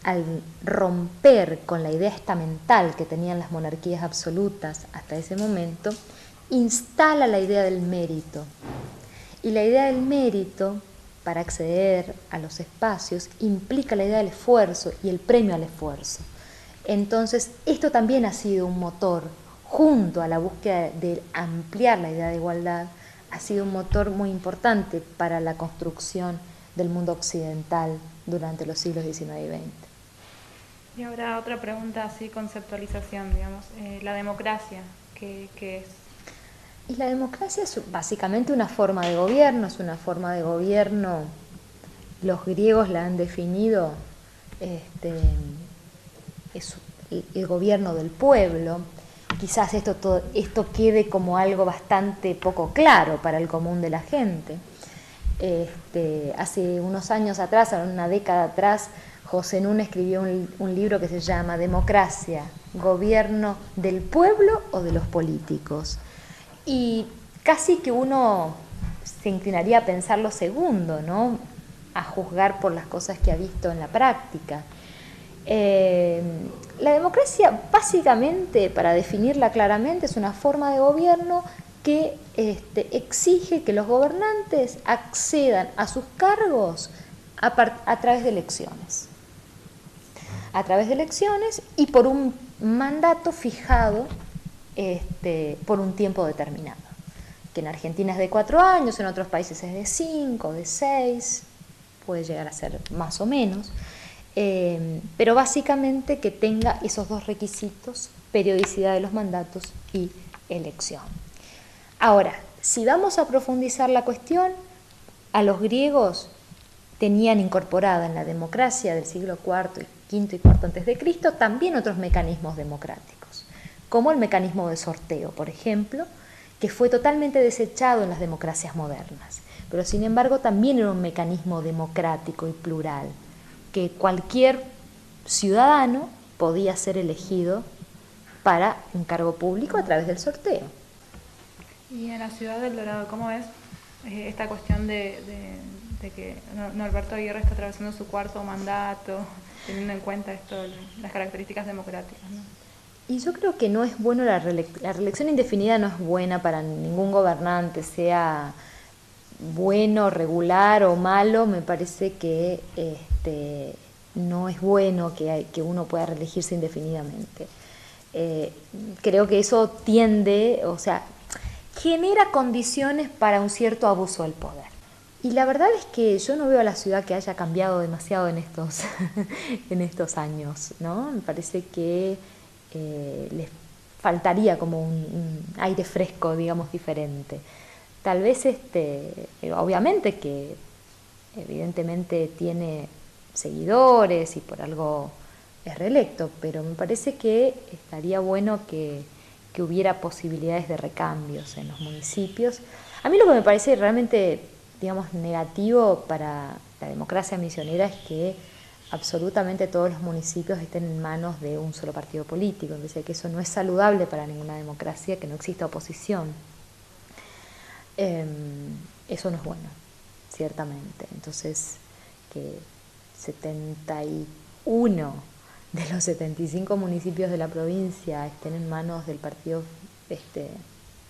al romper con la idea estamental que tenían las monarquías absolutas hasta ese momento, instala la idea del mérito. Y la idea del mérito, para acceder a los espacios, implica la idea del esfuerzo y el premio al esfuerzo. Entonces, esto también ha sido un motor, junto a la búsqueda de ampliar la idea de igualdad, ha sido un motor muy importante para la construcción del mundo occidental durante los siglos XIX y XX. Y ahora otra pregunta, así conceptualización, digamos, la democracia, ¿qué es? Y la democracia es básicamente una forma de gobierno, los griegos la han definido, es el gobierno del pueblo. Quizás esto quede como algo bastante poco claro para el común de la gente. Hace unos años atrás, una década atrás, José Nun escribió un libro que se llama Democracia, ¿gobierno del pueblo o de los políticos? Y casi que uno se inclinaría a pensar lo segundo, ¿no? A juzgar por las cosas que ha visto en la práctica. La democracia, básicamente, para definirla claramente, es una forma de gobierno que exige que los gobernantes accedan a sus cargos a través de elecciones. A través de elecciones y por un mandato fijado por un tiempo determinado, que en Argentina es de 4 años, en otros países es de 5, de 6, puede llegar a ser más o menos, pero básicamente que tenga esos dos requisitos, periodicidad de los mandatos y elección. Ahora, si vamos a profundizar la cuestión, a los griegos tenían incorporada en la democracia del siglo IV, V y IV antes de Cristo también otros mecanismos democráticos, como el mecanismo de sorteo, por ejemplo, que fue totalmente desechado en las democracias modernas, pero sin embargo también era un mecanismo democrático y plural, que cualquier ciudadano podía ser elegido para un cargo público a través del sorteo. Y en la ciudad del Dorado, ¿cómo es esta cuestión de que Norberto Aguirre está atravesando su 4º mandato, teniendo en cuenta esto, las características democráticas, ¿no? Y yo creo que no es bueno la reelección indefinida, no es buena para ningún gobernante, sea bueno, regular o malo. Me parece que no es bueno que uno pueda reelegirse indefinidamente. Creo que eso genera condiciones para un cierto abuso del poder. Y la verdad es que yo no veo a la ciudad que haya cambiado demasiado en estos años, ¿no? Me parece que les faltaría como un aire fresco, digamos, diferente. Tal vez, obviamente que evidentemente tiene seguidores y por algo es reelecto, pero me parece que estaría bueno que hubiera posibilidades de recambios en los municipios. A mí lo que me parece realmente, digamos, negativo para la democracia misionera es que absolutamente todos los municipios estén en manos de un solo partido político. Me parece que eso no es saludable para ninguna democracia, que no exista oposición. Eso no es bueno, ciertamente. Entonces, que 71 de los 75 municipios de la provincia estén en manos del partido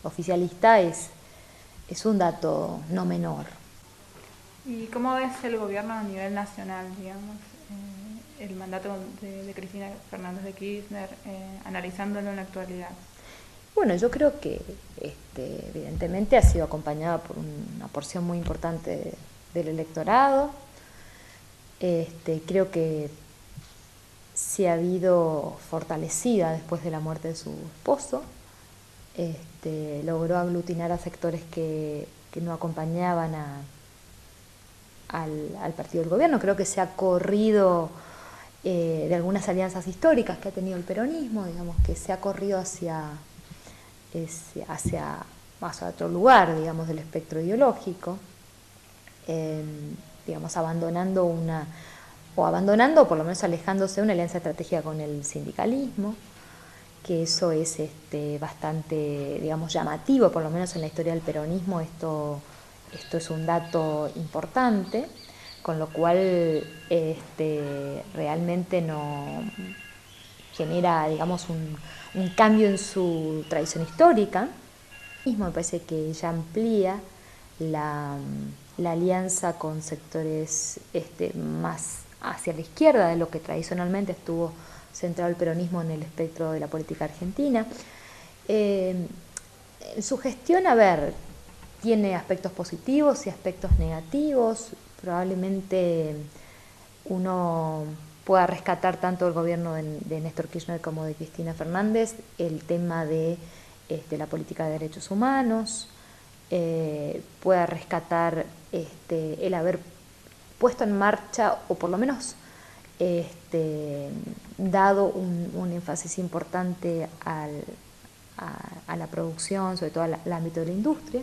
oficialista es un dato no menor. ¿Y cómo ves el gobierno a nivel nacional, digamos? El mandato de Cristina Fernández de Kirchner, analizándolo en la actualidad. Bueno, yo creo que evidentemente ha sido acompañada por una porción muy importante del electorado. Creo que se ha habido fortalecida después de la muerte de su esposo. Logró aglutinar a sectores que no acompañaban al partido del gobierno. Creo que se ha corrido de algunas alianzas históricas que ha tenido el peronismo, digamos, que se ha corrido hacia otro lugar, digamos, del espectro ideológico, digamos, abandonando o por lo menos alejándose de una alianza estratégica con el sindicalismo, que eso es bastante, digamos, llamativo, por lo menos en la historia del peronismo esto es un dato importante, con lo cual realmente no genera, digamos, un cambio en su tradición histórica. Me parece que ya amplía la alianza con sectores más hacia la izquierda de lo que tradicionalmente estuvo centrado el peronismo en el espectro de la política argentina. Su gestión, tiene aspectos positivos y aspectos negativos. Probablemente uno pueda rescatar tanto el gobierno de Néstor Kirchner como de Cristina Fernández el tema de la política de derechos humanos, pueda rescatar el haber puesto en marcha o por lo menos dado un énfasis importante a la producción, sobre todo al ámbito de la industria.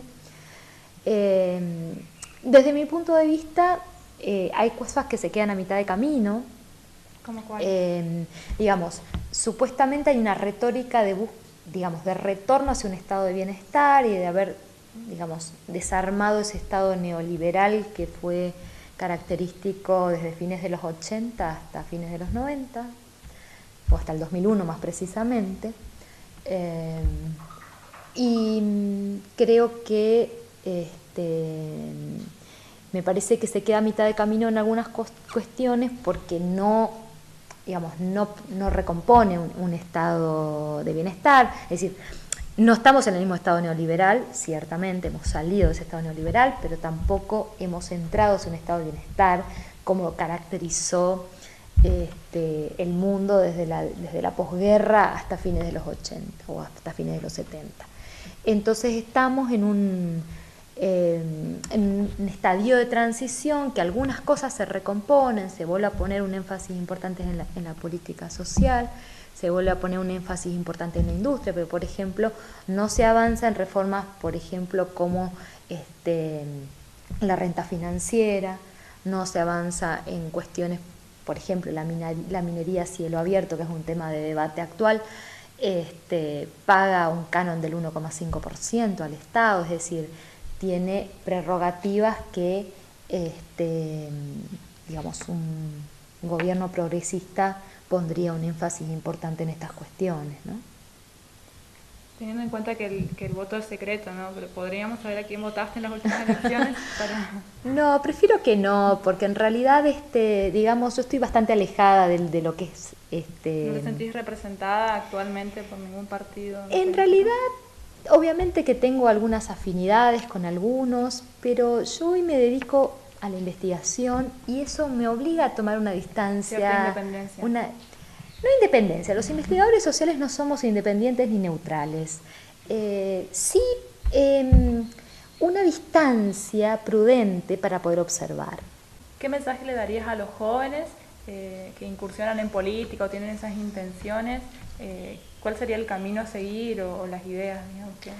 Desde mi punto de vista, hay cosas que se quedan a mitad de camino. ¿Cómo cuál? Digamos, supuestamente hay una retórica de retorno hacia un estado de bienestar y de haber, digamos, desarmado ese estado neoliberal que fue característico desde fines de los 80 hasta fines de los 90, o hasta el 2001 más precisamente. Y creo que me parece que se queda a mitad de camino en algunas cuestiones porque no recompone un estado de bienestar. Es decir, no estamos en el mismo estado neoliberal, ciertamente hemos salido de ese estado neoliberal, pero tampoco hemos entrado en un estado de bienestar como caracterizó el mundo desde la posguerra hasta fines de los 80 o hasta fines de los 70. Entonces estamos en un estadio de transición que algunas cosas se recomponen, se vuelve a poner un énfasis importante en la política social, se vuelve a poner un énfasis importante en la industria, pero por ejemplo no se avanza en reformas, por ejemplo, como la renta financiera, no se avanza en cuestiones, por ejemplo, la minería a cielo abierto, que es un tema de debate actual, paga un canon del 1,5% al Estado, es decir, tiene prerrogativas que digamos, un gobierno progresista pondría un énfasis importante en estas cuestiones, ¿no? Teniendo en cuenta que el voto es secreto, ¿no? Pero ¿podríamos saber a quién votaste en las últimas elecciones? No, prefiero que no, porque en realidad, digamos, yo estoy bastante alejada de lo que es... ¿No te sentís representada actualmente por ningún partido? En realidad, obviamente que tengo algunas afinidades con algunos, pero yo hoy me dedico a la investigación y eso me obliga a tomar una distancia. Cierta independencia. No independencia, los investigadores sociales no somos independientes ni neutrales. Sí, una distancia prudente para poder observar. ¿Qué mensaje le darías a los jóvenes que incursionan en política o tienen esas intenciones? ¿Cuál sería el camino a seguir o las ideas, digamos, que...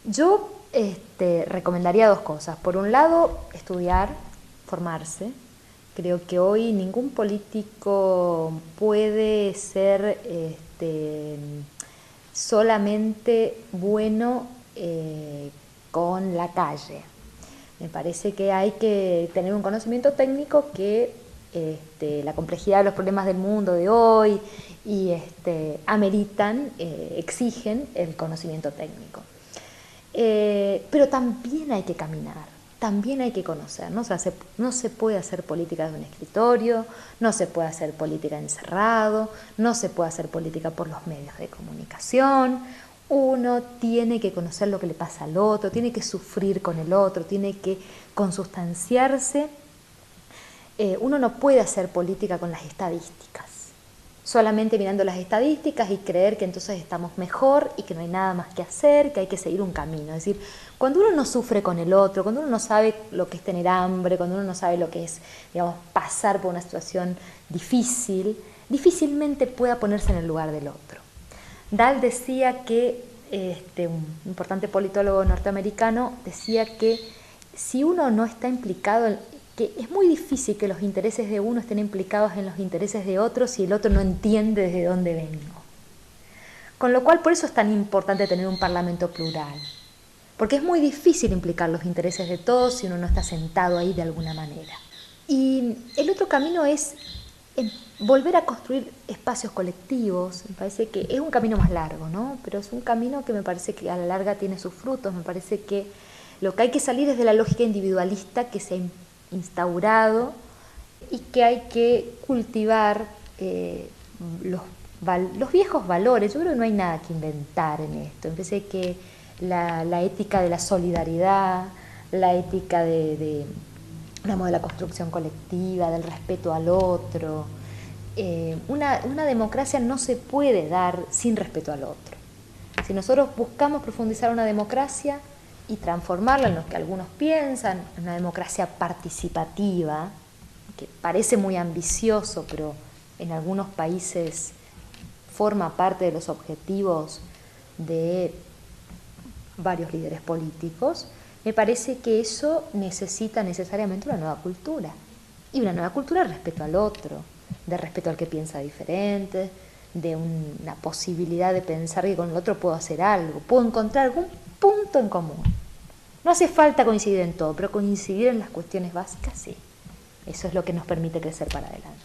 Yo recomendaría dos cosas. Por un lado, estudiar, formarse. Creo que hoy ningún político puede ser solamente bueno con la calle. Me parece que hay que tener un conocimiento técnico que la complejidad de los problemas del mundo de hoy y ameritan, exigen el conocimiento técnico. Pero también hay que caminar, también hay que conocer, ¿no? O sea, no se puede hacer política desde un escritorio, no se puede hacer política encerrado, no se puede hacer política por los medios de comunicación. uno tiene que conocer lo que le pasa al otro, tiene que sufrir con el otro, tiene que consustanciarse. Uno no puede hacer política con las estadísticas, solamente mirando las estadísticas y creer que entonces estamos mejor y que no hay nada más que hacer, que hay que seguir un camino. Es decir, cuando uno no sufre con el otro, cuando uno no sabe lo que es tener hambre, cuando uno no sabe lo que es, digamos, pasar por una situación difícil, difícilmente pueda ponerse en el lugar del otro. Dahl decía que, un importante politólogo norteamericano, decía que si uno no está implicado, que es muy difícil que los intereses de uno estén implicados en los intereses de otros si el otro no entiende desde dónde vengo. Con lo cual, por eso es tan importante tener un parlamento plural, porque es muy difícil implicar los intereses de todos si uno no está sentado ahí de alguna manera. Y el otro camino es volver a construir espacios colectivos. Me parece que es un camino más largo, ¿no? Pero es un camino que me parece que a la larga tiene sus frutos. Me parece que lo que hay que salir es de la lógica individualista que se ha instaurado y que hay que cultivar los viejos valores. Yo creo que no hay nada que inventar en esto. Me parece que la ética de la solidaridad, la ética de la construcción colectiva, del respeto al otro. Una democracia no se puede dar sin respeto al otro. Si nosotros buscamos profundizar una democracia y transformarla en lo que algunos piensan, en una democracia participativa, que parece muy ambicioso, pero en algunos países forma parte de los objetivos de varios líderes políticos, me parece que eso necesita necesariamente una nueva cultura. Y una nueva cultura de respeto al otro, de respeto al que piensa diferente, de una posibilidad de pensar que con el otro puedo hacer algo, puedo encontrar algún punto en común. No hace falta coincidir en todo, pero coincidir en las cuestiones básicas sí. Eso es lo que nos permite crecer para adelante.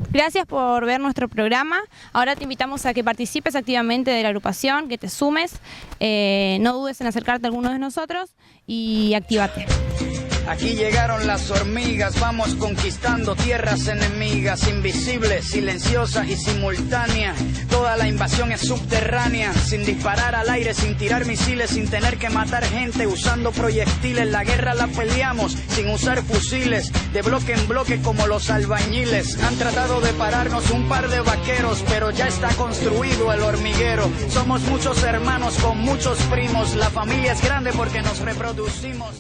Gracias por ver nuestro programa. Ahora te invitamos a que participes activamente de la agrupación, que te sumes, no dudes en acercarte a alguno de nosotros y actívate. Aquí llegaron las hormigas, vamos conquistando tierras enemigas, invisibles, silenciosas y simultáneas. Toda la invasión es subterránea, sin disparar al aire, sin tirar misiles, sin tener que matar gente, usando proyectiles. La guerra la peleamos sin usar fusiles, de bloque en bloque como los albañiles. Han tratado de pararnos un par de vaqueros, pero ya está construido el hormiguero. Somos muchos hermanos con muchos primos, la familia es grande porque nos reproducimos.